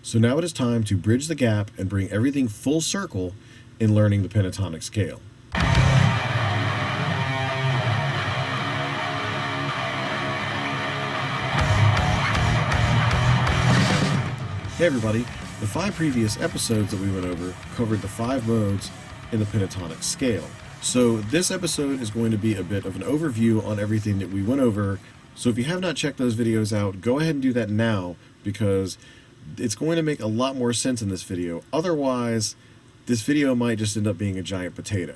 So now it is time to bridge the gap and bring everything full circle in learning the pentatonic scale. Hey everybody, the 5 previous episodes that we went over covered the 5 modes in the pentatonic scale. So this episode is going to be a bit of an overview on everything that we went over. So if you have not checked those videos out, go ahead and do that now, because it's going to make a lot more sense in this video. Otherwise, this video might just end up being a giant potato.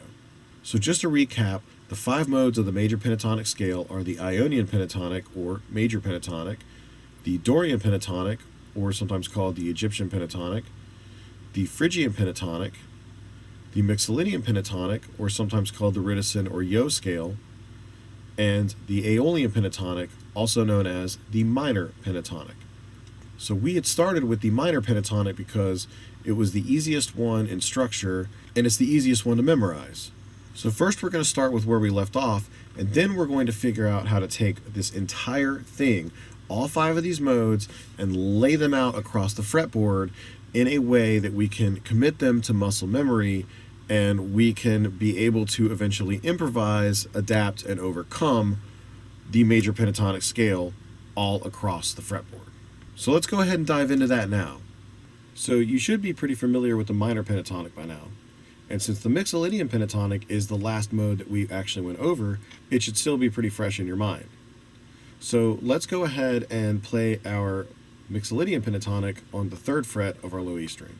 So just to recap, the 5 modes of the major pentatonic scale are the Ionian Pentatonic, or major pentatonic, the Dorian Pentatonic, or sometimes called the Egyptian Pentatonic, the Phrygian Pentatonic, the Mixolydian Pentatonic, or sometimes called the Ritisen or Yo scale, and the Aeolian Pentatonic, also known as the minor pentatonic. So we had started with the minor pentatonic because it was the easiest one in structure, and it's the easiest one to memorize. So first we're going to start with where we left off, and then we're going to figure out how to take this entire thing, all 5 of these modes, and lay them out across the fretboard in a way that we can commit them to muscle memory, and we can be able to eventually improvise, adapt, and overcome the major pentatonic scale all across the fretboard. So let's go ahead and dive into that now. So you should be pretty familiar with the minor pentatonic by now. And since the Mixolydian pentatonic is the last mode that we actually went over, it should still be pretty fresh in your mind. So let's go ahead and play our Mixolydian pentatonic on the 3rd fret of our low E string.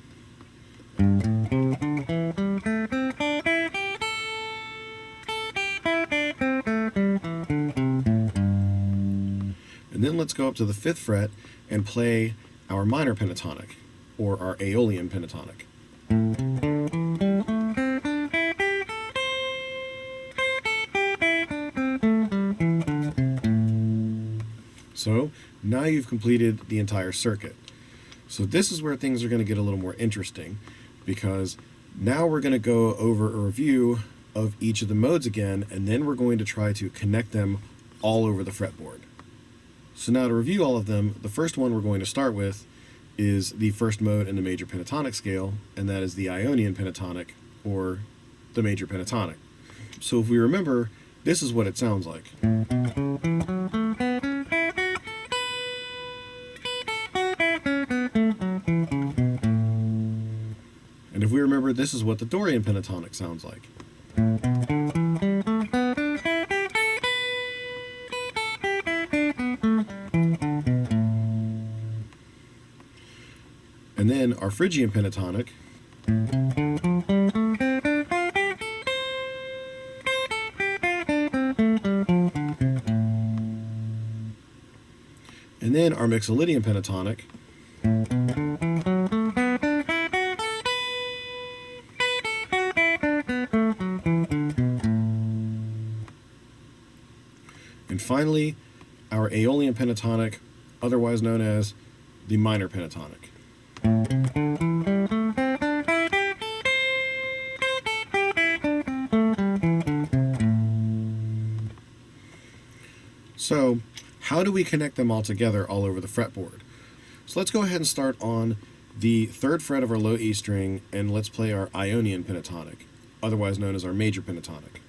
And then let's go up to the 5th fret and play our minor pentatonic, or our Aeolian pentatonic. So now you've completed the entire circuit. So this is where things are going to get a little more interesting, because now we're going to go over a review of each of the modes again, and then we're going to try to connect them all over the fretboard. So now to review all of them, the first one we're going to start with is the first mode in the major pentatonic scale, and that is the Ionian Pentatonic, or the major pentatonic. So if we remember, this is what it sounds like. And if we remember, this is what the Dorian Pentatonic sounds like. And then our Phrygian Pentatonic. And then our Mixolydian Pentatonic. And finally, our Aeolian Pentatonic, otherwise known as the minor pentatonic. So, how do we connect them all together all over the fretboard? So let's go ahead and start on the 3rd fret of our low E string, and let's play our Ionian Pentatonic, otherwise known as our major pentatonic.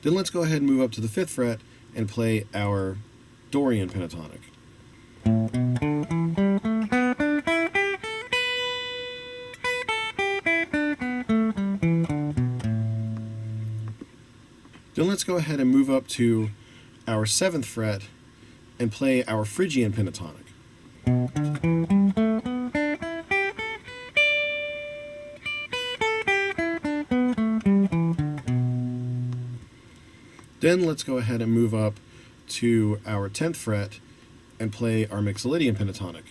Then let's go ahead and move up to the 5th fret and play our Dorian Pentatonic. Then let's go ahead and move up to our 7th fret and play our Phrygian Pentatonic. Then let's go ahead and move up to our 10th fret and play our Mixolydian Pentatonic.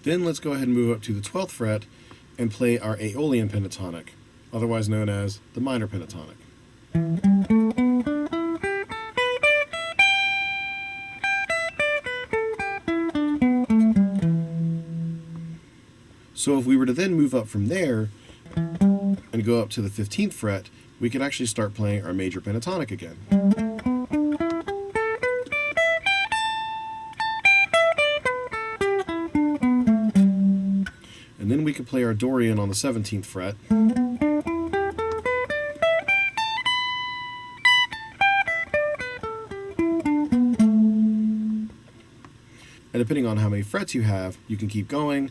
Then let's go ahead and move up to the 12th fret and play our Aeolian Pentatonic, otherwise known as the minor pentatonic. So if we were to then move up from there and go up to the 15th fret, we could actually start playing our major pentatonic again. And then we could play our Dorian on the 17th fret. And depending on how many frets you have, you can keep going.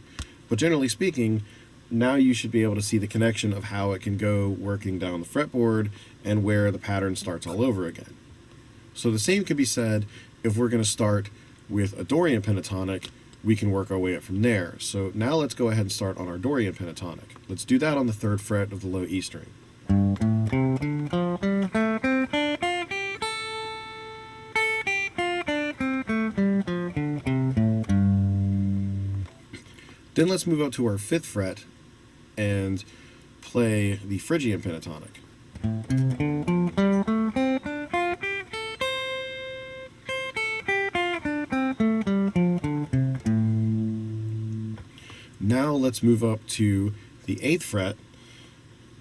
But generally speaking, now you should be able to see the connection of how it can go working down the fretboard and where the pattern starts all over again. So the same could be said if we're going to start with a Dorian pentatonic, we can work our way up from there. So now let's go ahead and start on our Dorian pentatonic. Let's do that on the 3rd fret of the low E string. Then let's move up to our 5th fret and play the Phrygian pentatonic. Now let's move up to the 8th fret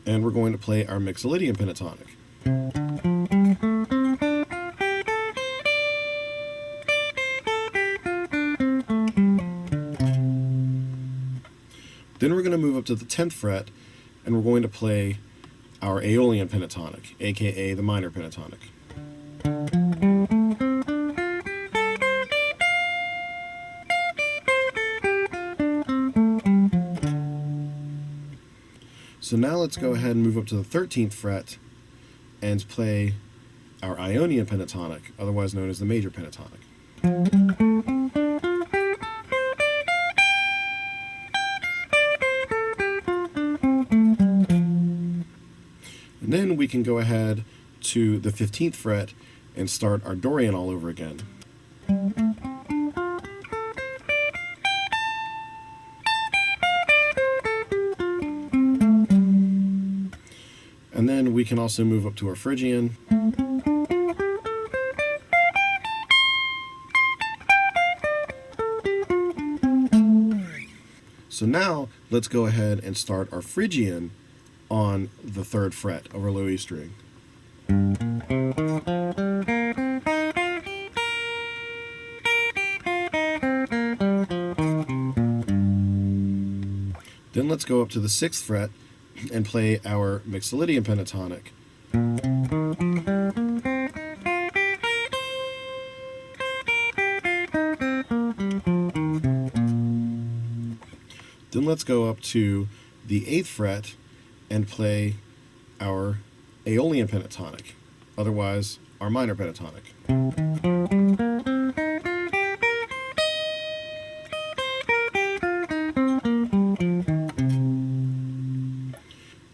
and we're going to play our Mixolydian pentatonic. Then we're going to move up to the 10th fret and we're going to play our Aeolian pentatonic, aka the minor pentatonic. So now let's go ahead and move up to the 13th fret and play our Ionian pentatonic, otherwise known as the major pentatonic. And then we can go ahead to the 15th fret and start our Dorian all over again. And then we can also move up to our Phrygian. So now let's go ahead and start our Phrygian on the 3rd fret of our low E string. Then let's go up to the 6th fret and play our Mixolydian pentatonic. Then let's go up to the 8th fret and play our Aeolian pentatonic, otherwise our minor pentatonic.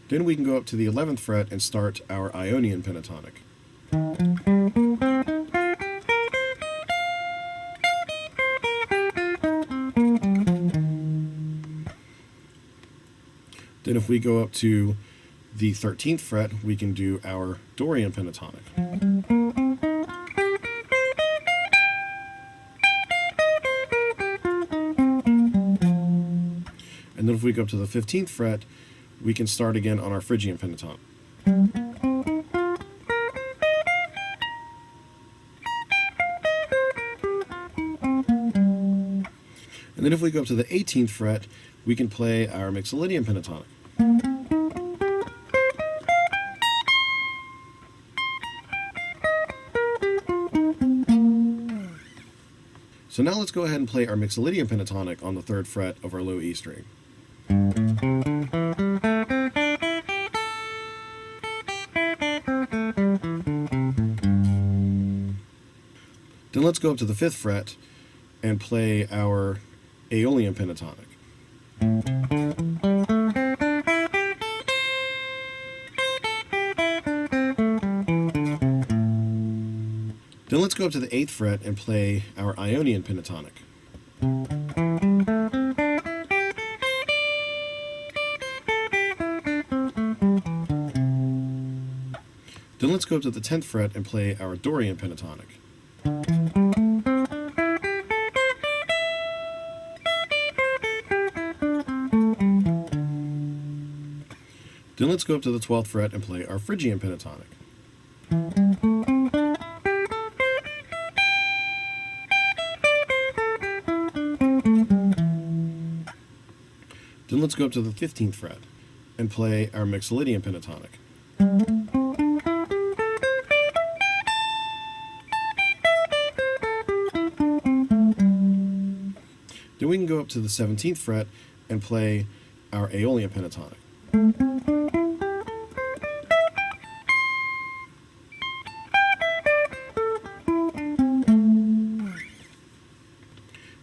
Then we can go up to the 11th fret and start our Ionian pentatonic. Then if we go up to the 13th fret, we can do our Dorian pentatonic. And then if we go up to the 15th fret, we can start again on our Phrygian pentatonic. And then if we go up to the 18th fret, we can play our Mixolydian pentatonic. So now let's go ahead and play our Mixolydian pentatonic on the 3rd fret of our low E string. Then let's go up to the 5th fret and play our Aeolian pentatonic. Then let's go up to the 8th fret and play our Ionian pentatonic. Then let's go up to the 10th fret and play our Dorian pentatonic. Then let's go up to the 12th fret and play our Phrygian pentatonic. Then let's go up to the 15th fret and play our Mixolydian pentatonic. Then we can go up to the 17th fret and play our Aeolian pentatonic.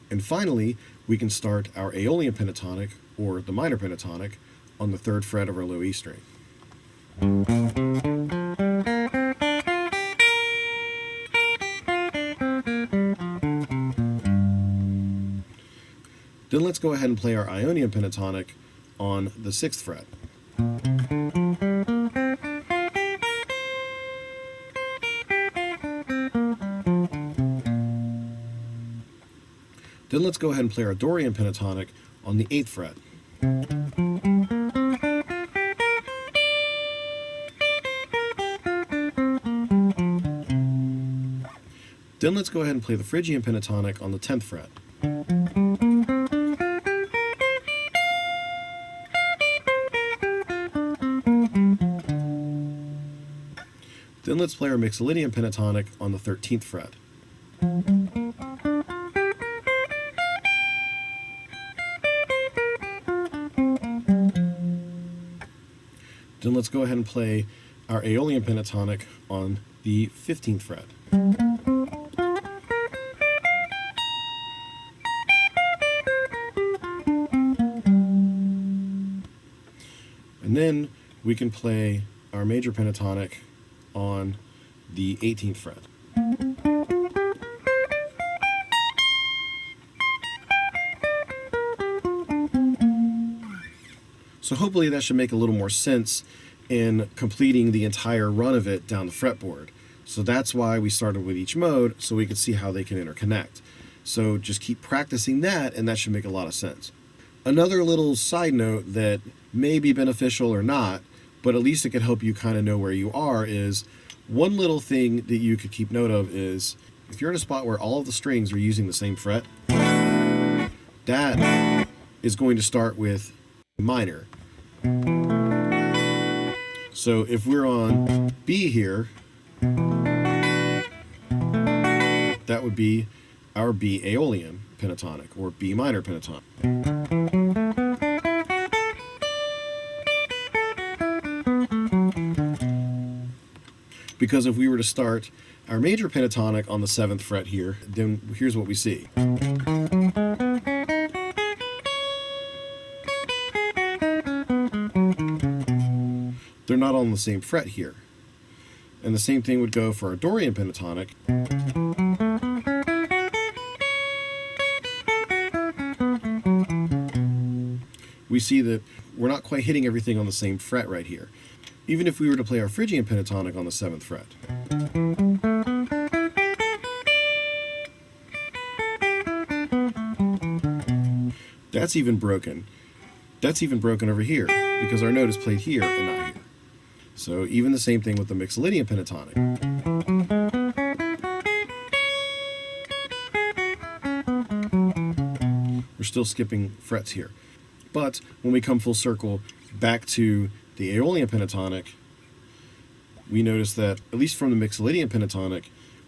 And finally, we can start our Aeolian pentatonic, or the minor pentatonic, on the 3rd fret of our low E string. Then let's go ahead and play our Ionian pentatonic on the 6th fret. Then let's go ahead and play our Dorian Pentatonic on the 8th fret. Then let's go ahead and play the Phrygian Pentatonic on the 10th fret. Then let's play our Mixolydian Pentatonic on the 13th fret. Then let's go ahead and play our Aeolian Pentatonic on the 15th fret. And then we can play our major pentatonic on the 18th fret. So hopefully that should make a little more sense in completing the entire run of it down the fretboard. So that's why we started with each mode, so we could see how they can interconnect. So just keep practicing that, and that should make a lot of sense. Another little side note that may be beneficial or not, but at least it could help you kind of know where you are, is one little thing that you could keep note of is if you're in a spot where all of the strings are using the same fret, that is going to start with minor. So if we're on B here, that would be our B Aeolian pentatonic or B minor pentatonic. Because if we were to start our major pentatonic on the 7th fret here, then here's what we see. They're not on the same fret here. And the same thing would go for our Dorian pentatonic. We see that we're not quite hitting everything on the same fret right here. Even if we were to play our Phrygian pentatonic on the 7th fret. That's even broken. That's even broken over here, because our note is played here and not here. So even the same thing with the Mixolydian pentatonic. We're still skipping frets here. But when we come full circle back to the Aeolian pentatonic, we notice that, at least from the Mixolydian pentatonic,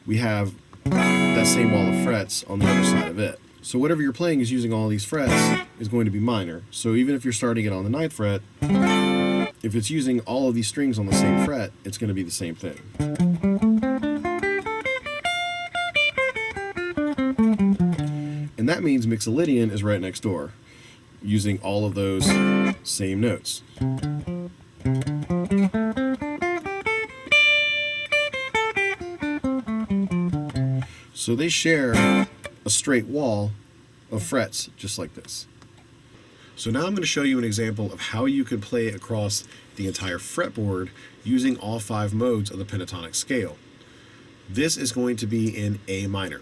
we have that same wall of frets on the other side of it. So whatever you're playing is using all these frets is going to be minor. So even if you're starting it on the 9th fret, if it's using all of these strings on the same fret, it's going to be the same thing. And that means Mixolydian is right next door, using all of those same notes. So they share a straight wall of frets just like this. So now I'm going to show you an example of how you could play across the entire fretboard using all 5 modes of the pentatonic scale. This is going to be in A minor.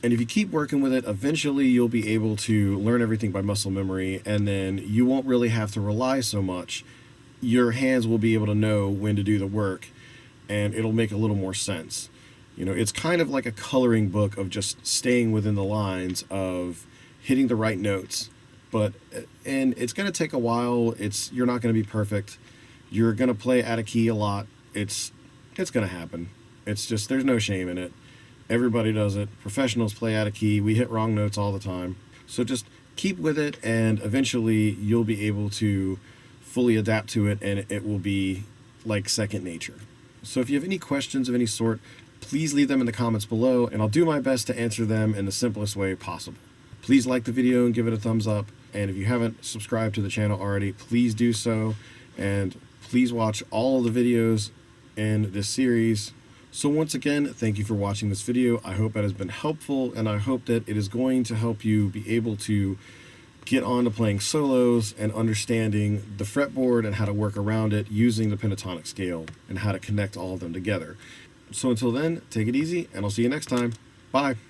And if you keep working with it, eventually you'll be able to learn everything by muscle memory, and then you won't really have to rely so much. Your hands will be able to know when to do the work, and it'll make a little more sense. You know, it's kind of like a coloring book of just staying within the lines of hitting the right notes. And it's going to take a while. You're not going to be perfect. You're going to play out of key a lot. It's going to happen. It's just, there's no shame in it. Everybody does it. Professionals play out of key. We hit wrong notes all the time. So just keep with it, and eventually you'll be able to fully adapt to it, and it will be like second nature. So if you have any questions of any sort, please leave them in the comments below, and I'll do my best to answer them in the simplest way possible. Please like the video and give it a thumbs up. And if you haven't subscribed to the channel already, please do so. And please watch all of the videos in this series. So once again, thank you for watching this video. I hope that has been helpful, and I hope that it is going to help you be able to get on to playing solos and understanding the fretboard and how to work around it using the pentatonic scale and how to connect all of them together. So until then, take it easy, and I'll see you next time. Bye.